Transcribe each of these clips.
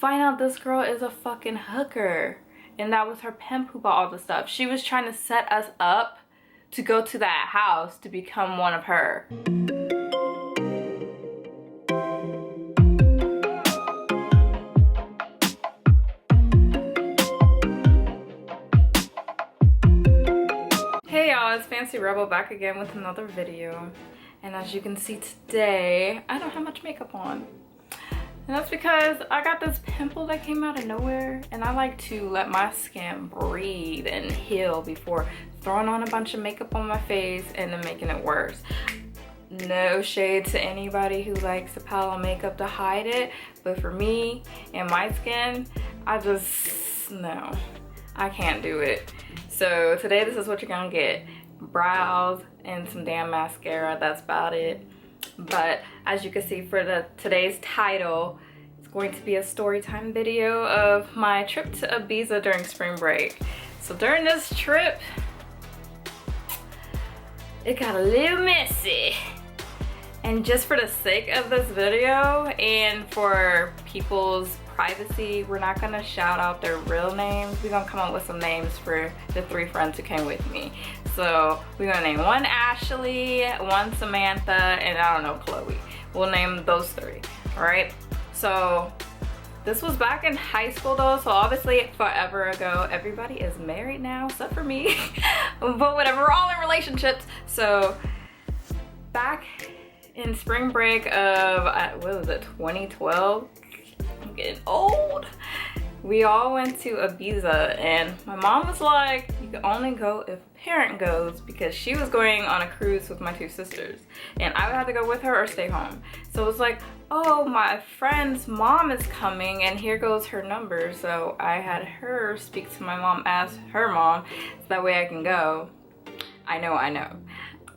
Find out this girl is a fucking hooker. And that was her pimp who bought all the stuff. She was trying to set us up to go to that house to become one of her. Hey y'all, it's Fancy Rebel back again with another video. And as you can see today, I don't have much makeup on. And that's because I got this pimple that came out of nowhere, and I like to let my skin breathe and heal before throwing on a bunch of makeup on my face and then making it worse. No shade to anybody who likes to pile on makeup to hide it, but for me and my skin, no, I can't do it. So today this is what you're gonna get. Brows and some damn mascara, that's about it. But as you can see for today's title, it's going to be a story time video of my trip to Ibiza during spring break. So during this trip, it got a little messy. And just for the sake of this video and for people's privacy, we're not gonna shout out their real names. We're gonna come up with some names for the 3 friends who came with me. So we're gonna name one Ashley, one Samantha, and I don't know, Chloe. We'll name those 3, all right? So this was back in high school though, so obviously forever ago. Everybody is married now, except for me. But whatever, we're all in relationships. So back in spring break of, what was it, 2012? I'm getting old. We all went to Ibiza, and my mom was like, you can only go if a parent goes, because she was going on a cruise with my 2 sisters and I would have to go with her or stay home. So it was like, oh, my friend's mom is coming and here goes her number. So I had her speak to my mom as her mom, so that way I can go. I know.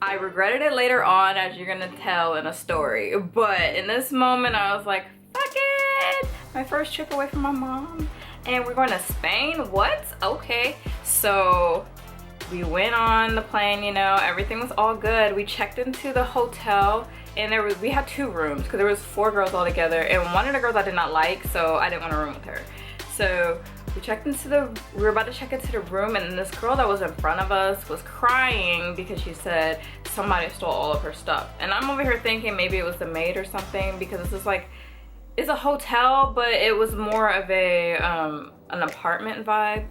I regretted it later on, as you're gonna tell in a story, but in this moment I was like, fuck it! My first trip away from my mom, and we're going to Spain? What? Okay. So we went on the plane, you know, everything was all good. We checked into the hotel, and we had 2 rooms because there was 4 girls all together, and one of the girls I did not like, so I didn't want to room with her. So we were about to check into the room, and this girl that was in front of us was crying because she said somebody stole all of her stuff. And I'm over here thinking maybe it was the maid or something, because this is like, it's a hotel, but it was more of a an apartment vibe.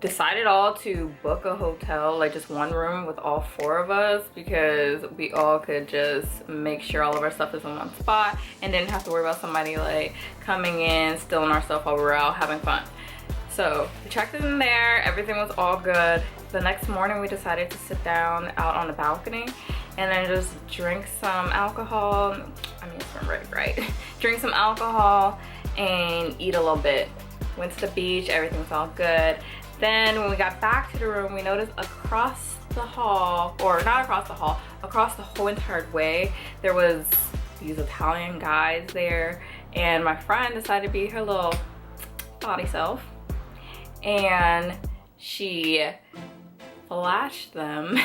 Decided all to book a hotel, like just 1 room with all 4 of us, because we all could just make sure all of our stuff is in one spot and didn't have to worry about somebody like coming in, stealing our stuff while we were out having fun. So we checked in there, everything was all good. The next morning we decided to sit down out on the balcony and then just drink some alcohol. I mean, it's spring break, right? Drink some alcohol and eat a little bit. Went to the beach, everything was all good. Then when we got back to the room, we noticed across the hall, or not across the hall, across the whole entire way, there was these Italian guys there, and my friend decided to be her little body self, and she flashed them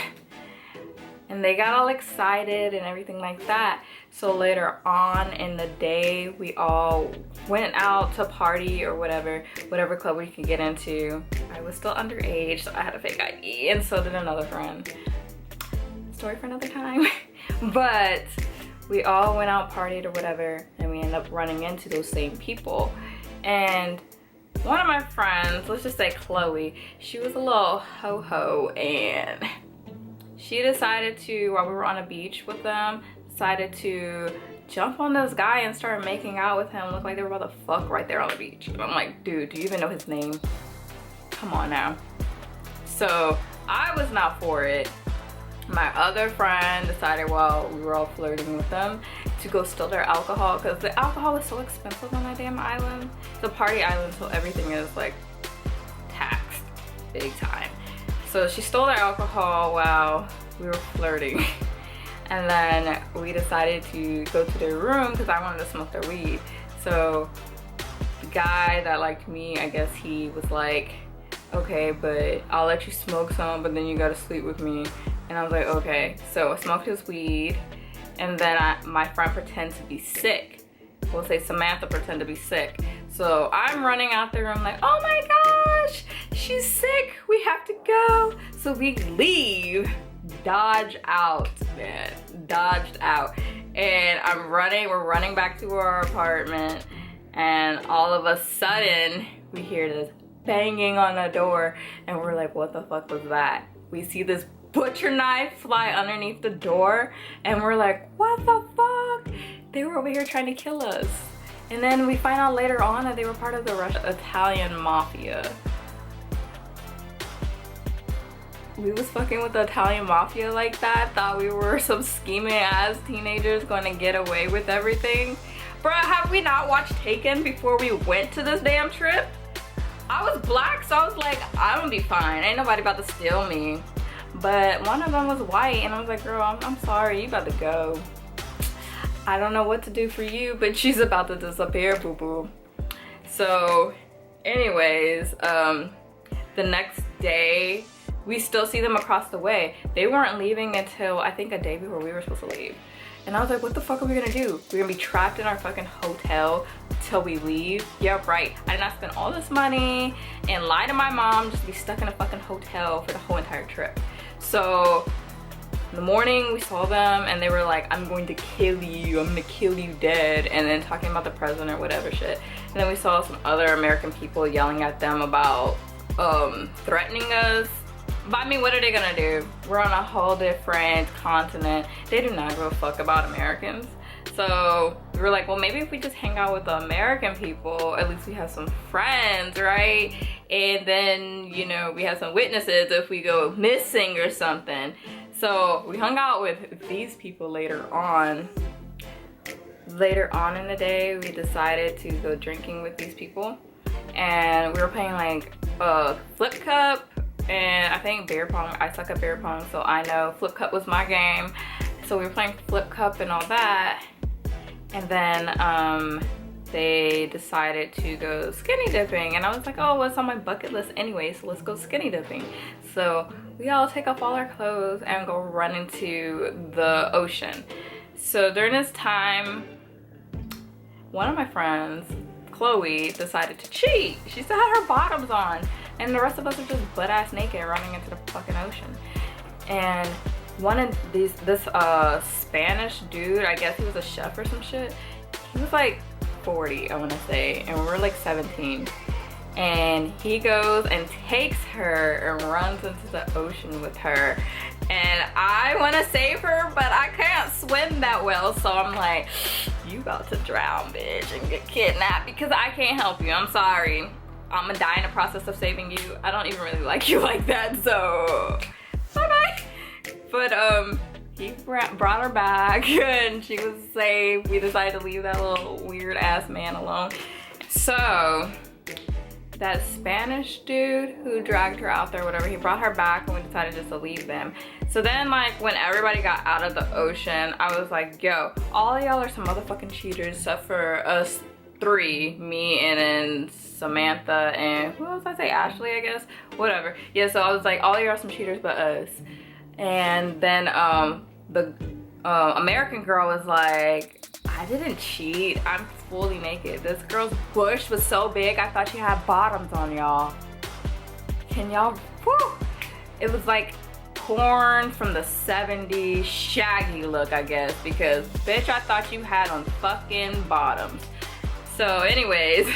and they got all excited and everything like that. So later on in the day, we all went out to party or whatever club we could get into. I was still underage, so I had a fake ID, and so did another friend. Story for another time. But we all went out, partied or whatever, and we ended up running into those same people. And one of my friends, let's just say Chloe, she was a little ho-ho, and she decided to, while we were on a beach with them, decided to jump on this guy and start making out with him. Looked like they were about to fuck right there on the beach. And I'm like, dude, do you even know his name? Come on now. So I was not for it. My other friend decided, while we were all flirting with them, to go steal their alcohol, because the alcohol was so expensive on that damn island. It's a party island, so everything is like taxed big time. So she stole their alcohol while we were flirting. And then we decided to go to their room because I wanted to smoke their weed. So the guy that liked me, I guess he was like, okay, but I'll let you smoke some, but then you gotta sleep with me. And I was like, okay. So I smoked his weed, and then my friend pretended to be sick. We'll say Samantha pretended to be sick. So I'm running out there, I'm like, oh my gosh, she's sick, we have to go. So we leave, dodge out, man, dodged out. And we're running back to our apartment, and all of a sudden we hear this banging on the door, and we're like, what the fuck was that? We see this butcher knife fly underneath the door, and we're like, what the fuck? They were over here trying to kill us. And then we find out later on that they were part of the Italian mafia. We was fucking with the Italian mafia like that, thought we were some scheming ass teenagers going to get away with everything. Bruh, have we not watched Taken before we went to this damn trip? I was black, so I was like, I'm gonna be fine. Ain't nobody about to steal me. But one of them was white, and I was like, girl, I'm sorry, you about to go. I don't know what to do for you, but she's about to disappear, boo-boo. So, anyways, the next day, we still see them across the way. They weren't leaving until, I think, a day before we were supposed to leave. And I was like, what the fuck are we gonna do? We're gonna be trapped in our fucking hotel till we leave? Yeah, right. I did not spend all this money and lie to my mom just to be stuck in a fucking hotel for the whole entire trip. So in the morning we saw them, and they were like, I'm going to kill you, I'm gonna kill you dead, and then talking about the president or whatever shit. And then we saw some other American people yelling at them about threatening us. But I mean, what are they gonna do? We're on a whole different continent. They do not give a fuck about Americans. So we were like, well, maybe if we just hang out with the American people, at least we have some friends, right? And then, you know, we have some witnesses if we go missing or something. So we hung out with these people later on. Later on in the day, we decided to go drinking with these people. And we were playing like Flip Cup, and I think beer pong. I suck at beer pong, so I know Flip Cup was my game. So we were playing Flip Cup and all that. And then they decided to go skinny dipping, and I was like, oh, what's on my bucket list anyway, so let's go skinny dipping. So we all take off all our clothes and go run into the ocean. So during this time, one of my friends, Chloe, decided to cheat. She still had her bottoms on, and the rest of us were just butt-ass naked running into the fucking ocean. And one of this Spanish dude, I guess he was a chef or some shit, he was like 40, I want to say, and we were like 17. And he goes and takes her and runs into the ocean with her. And I want to save her, but I can't swim that well, so I'm like, you about to drown, bitch, and get kidnapped because I can't help you. I'm sorry. I'm gonna die in the process of saving you. I don't even really like you like that, so bye-bye. But he brought her back and she was safe. We decided to leave that little weird ass man alone. So that Spanish dude who dragged her out there, whatever, he brought her back, and we decided just to leave them. So then, like, when everybody got out of the ocean, I was like, yo, all of y'all are some motherfucking cheaters except for us three, me and then Samantha and who else did I say? Ashley, I guess. Whatever. Yeah, so I was like, all of y'all are some cheaters but us. And then the American girl was like, I didn't cheat, I'm fully naked. This girl's bush was so big I thought she had bottoms on, y'all. Can y'all, whew. It was like porn from the 70s, shaggy look, I guess, because bitch, I thought you had on fucking bottoms. So anyways,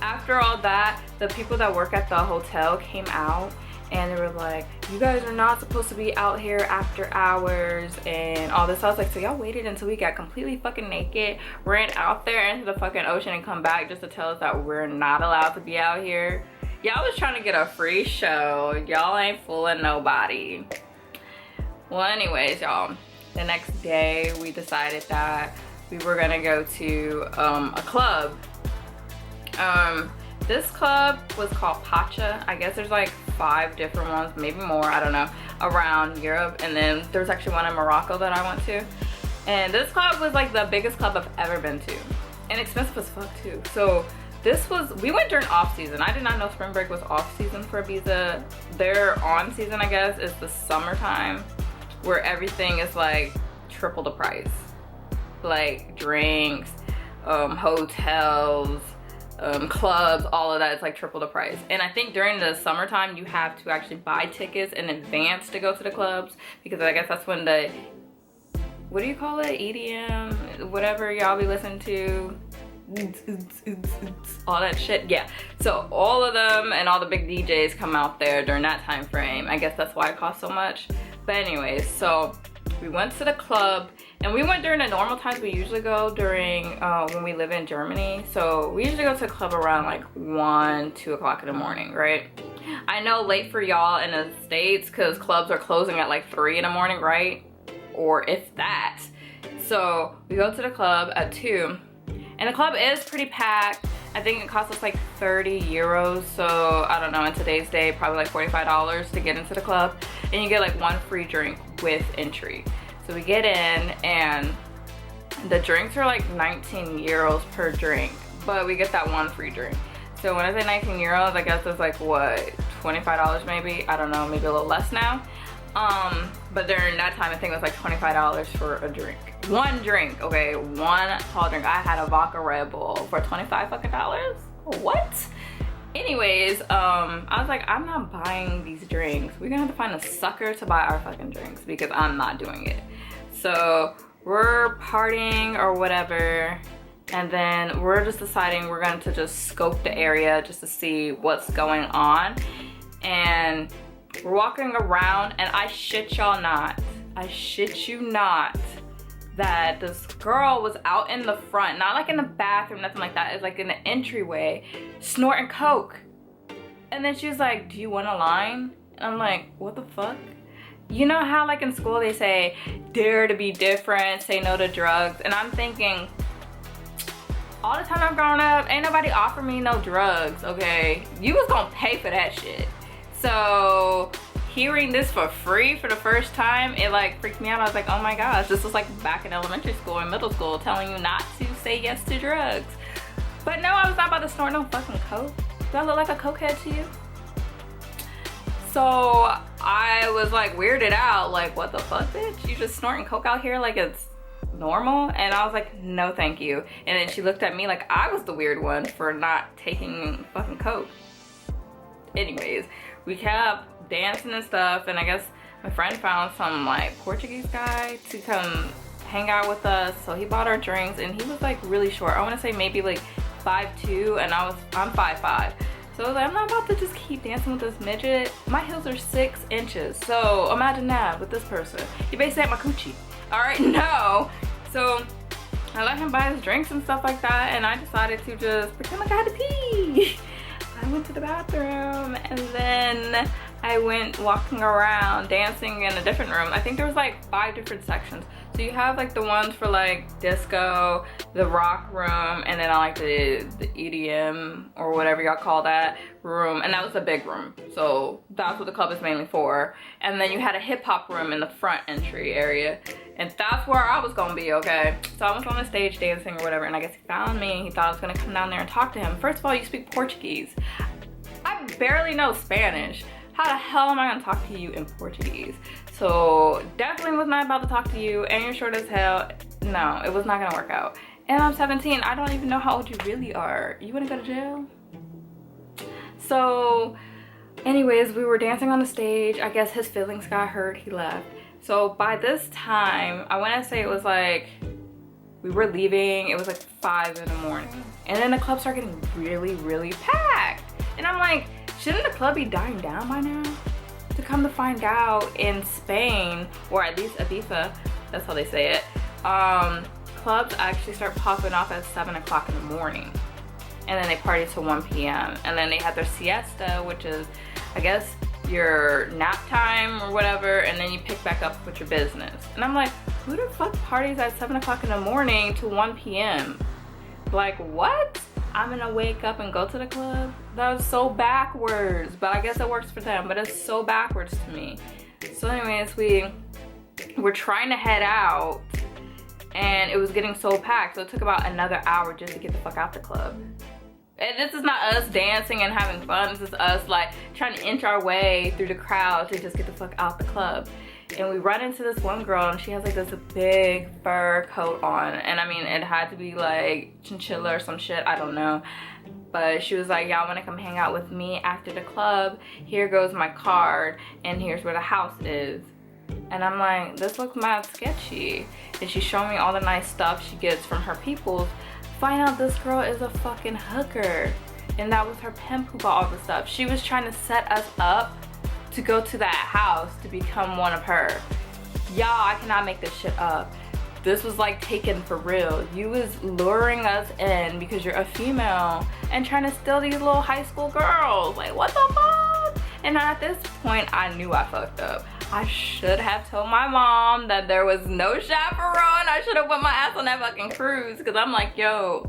after all that, the people that work at the hotel came out and they were like, you guys are not supposed to be out here after hours and all this. I was like, so y'all waited until we got completely fucking naked, ran out there into the fucking ocean and come back just to tell us that we're not allowed to be out here? Y'all was trying to get a free show. Y'all ain't fooling nobody. Well, anyways, y'all, the next day we decided that we were gonna go to a club. This club was called Pacha. I guess there's like 5 different ones, maybe more, I don't know, around Europe. And then there's actually one in Morocco that I went to. And this club was like the biggest club I've ever been to. And expensive as fuck too. So this was, we went during off season. I did not know spring break was off season for Ibiza. Their on season, I guess, is the summertime, where everything is like triple the price. Like drinks, hotels, clubs, all of that, it's like triple the price. And I think during the summertime you have to actually buy tickets in advance to go to the clubs, because I guess that's when the, what do you call it, EDM, whatever y'all be listening to, all that shit. Yeah, so all of them and all the big DJs come out there during that time frame. I guess that's why it costs so much. But anyways, so we went to the club, and we went during the normal times we usually go during when we live in Germany. So we usually go to the club around like 1, 2 o'clock in the morning, right? I know late for y'all in the States because clubs are closing at like 3 in the morning, right? Or if that. So we go to the club at 2, and the club is pretty packed. I think it costs us like 30 euros. So I don't know, in today's day, probably like $45 to get into the club. And you get like 1 free drink with entry. So we get in, and the drinks are like 19 euros per drink, but we get that 1 free drink. So when I say 19 euros, I guess it's like what, $25 maybe? I don't know, maybe a little less now. But during that time, I think it was like $25 for a drink. 1 drink, okay, 1 tall drink. I had a vodka Red Bull for $25 fucking dollars. What? Anyways, I was like, I'm not buying these drinks. We're gonna have to find a sucker to buy our fucking drinks because I'm not doing it. So we're partying or whatever, and then we're just deciding we're going to just scope the area just to see what's going on. And we're walking around, and I shit y'all not, I shit you not, that this girl was out in the front, not like in the bathroom, nothing like that. It's like in the entryway, snorting coke. And then she was like, do you want a line? And I'm like, what the fuck? You know how like in school they say, dare to be different, say no to drugs? And I'm thinking, all the time I've grown up, ain't nobody offer me no drugs, okay? You was gonna pay for that shit. So hearing this for free for the first time, it like freaked me out. I was like, oh my gosh, this was like back in elementary school and middle school telling you not to say yes to drugs. But no, I was not about to snort no fucking coke. Do I look like a cokehead to you? So I was like weirded out, like what the fuck, bitch? You just snorting coke out here like it's normal? And I was like, no thank you. And then she looked at me like I was the weird one for not taking fucking coke. Anyways, we kept dancing and stuff, and I guess my friend found some like Portuguese guy to come hang out with us. So he bought our drinks, and he was like really short. I want to say maybe like 5'2", and I'm 5'5". So I was like, I'm not about to just keep dancing with this midget. My heels are 6 inches. So imagine that with this person. You basically had my coochie. All right, no. So I let him buy his drinks and stuff like that, and I decided to just pretend like I had to pee. I went to the bathroom, and then I went walking around dancing in a different room. I think there was like 5 different sections. So you have like the ones for like disco, the rock room, and then I like the EDM or whatever y'all call that room, and that was the big room. So that's what the club is mainly for. And then you had a hip hop room in the front entry area, and that's where I was gonna be, okay? So I was on the stage dancing or whatever, and I guess he found me. He thought I was gonna come down there and talk to him. First of all, you speak Portuguese. I barely know Spanish. How the hell am I gonna talk to you in Portuguese? So definitely was not about to talk to you, and you're short as hell. No, it was not gonna work out. And I'm 17, I don't even know how old you really are. You wanna go to jail? So anyways, we were dancing on the stage. I guess his feelings got hurt, he left. So by this time, I wanna say it was like, we were leaving, it was like 5 in the morning. And then the club started getting really, really packed. And I'm like, shouldn't the club be dying down by now? To come to find out, in Spain, or at least IBIZA, that's how they say it, clubs actually start popping off at 7 o'clock in the morning. And then they party till 1 p.m. And then they have their siesta, which is, I guess, your nap time or whatever, and then you pick back up with your business. And I'm like, who the fuck parties at 7 o'clock in the morning to 1 p.m.? Like, what? I'm gonna wake up and go to the club? That was so backwards, but I guess it works for them, but it's so backwards to me. So anyways, we were trying to head out, and it was getting so packed, so it took about another hour just to get the fuck out the club. And this is not us dancing and having fun, this is us like trying to inch our way through the crowd to just get the fuck out the club. And we run into this one girl, and she has like this big fur coat on, and I mean, it had to be like chinchilla or some shit, I don't know. but she was like, y'all want to come hang out with me after the club? Here goes my card, and here's where the house is. And I'm like, this looks mad sketchy. And she's showing me all the nice stuff she gets from her peoples. Find out this girl is a fucking hooker, and that was her pimp who bought all the stuff. She was trying to set us up to go to that house to become one of her. Y'all, I cannot make this shit up. This was like taken for real. You was luring us in because you're a female and trying to steal these little high school girls. Like, what the fuck? And at this point, I knew I fucked up. I should have told my mom that there was no chaperone. I should have put my ass on that fucking cruise, because I'm like, yo,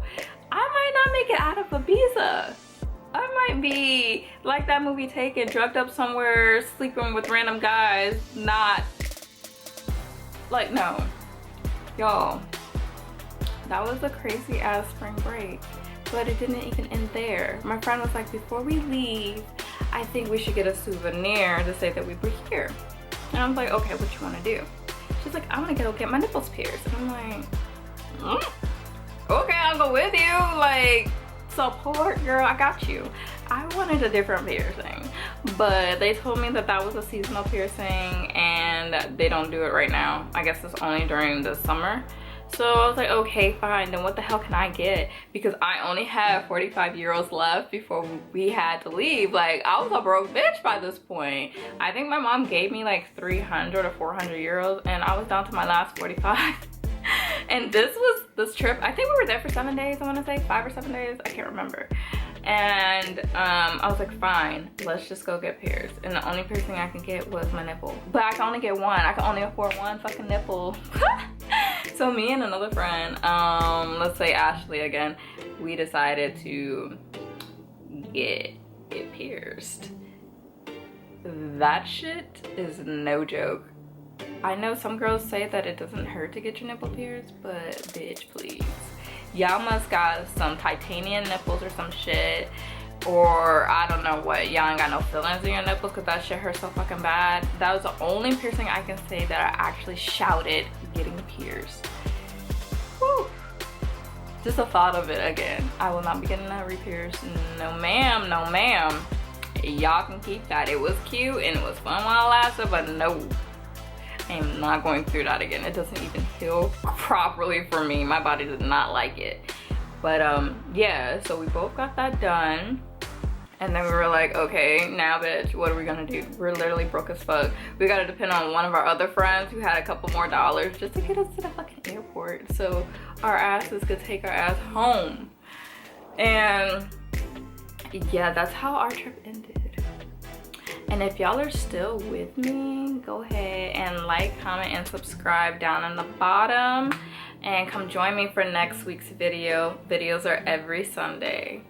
I might not make it out of IBIZA. I might be like that movie Taken, drugged up somewhere, sleeping with random guys, not like, no. Y'all, that was a crazy ass spring break, but it didn't even end there. My friend was like, before we leave, I think we should get a souvenir to say that we were here. And I was like, okay, what you want to do? She's like, I want to go get my nipples pierced. And I'm like, okay, I'll go with you. Like, support, girl, I got you. I wanted a different piercing, but they told me that that was a seasonal piercing and they don't do it right now. I guess it's only during the summer. So I was like, okay, fine, then what the hell can I get? Because I only had 45 euros left before we had to leave. Like, I was a broke bitch by this point. I think my mom gave me like 300 or 400 euros and I was down to my last 45. And this trip, I think we were there for 7 days, I wanna say, 5 or 7 days, I can't remember. And I was like, fine, let's just go get pierced. And the only piercing I could get was my nipple. But I can only get one. I can only afford one fucking nipple. So me and another friend, let's say Ashley again, we decided to get it pierced. That shit is no joke. I know some girls say that it doesn't hurt to get your nipple pierced, but bitch, please. Y'all must got some titanium nipples or some shit, or I don't know what. Y'all ain't got no fillings in your nipples because that shit hurts so fucking bad. That was the only piercing I can say that I actually shouted getting pierced. Whew. Just the thought of it again. I will not be getting that re-pierced. No ma'am, no ma'am. Y'all can keep that. It was cute and it was fun while it lasted, but no. I am not going through that again. It doesn't even heal properly for me. My body did not like it. But yeah, so we both got that done. And then we were like, okay, now bitch, what are we gonna do? We're literally broke as fuck. We gotta depend on one of our other friends who had a couple more dollars just to get us to the fucking airport so our asses could take our ass home. And yeah, that's how our trip ended. And if y'all are still with me, go ahead and like, comment, and subscribe down in the bottom. And come join me for next week's video. Videos are every Sunday.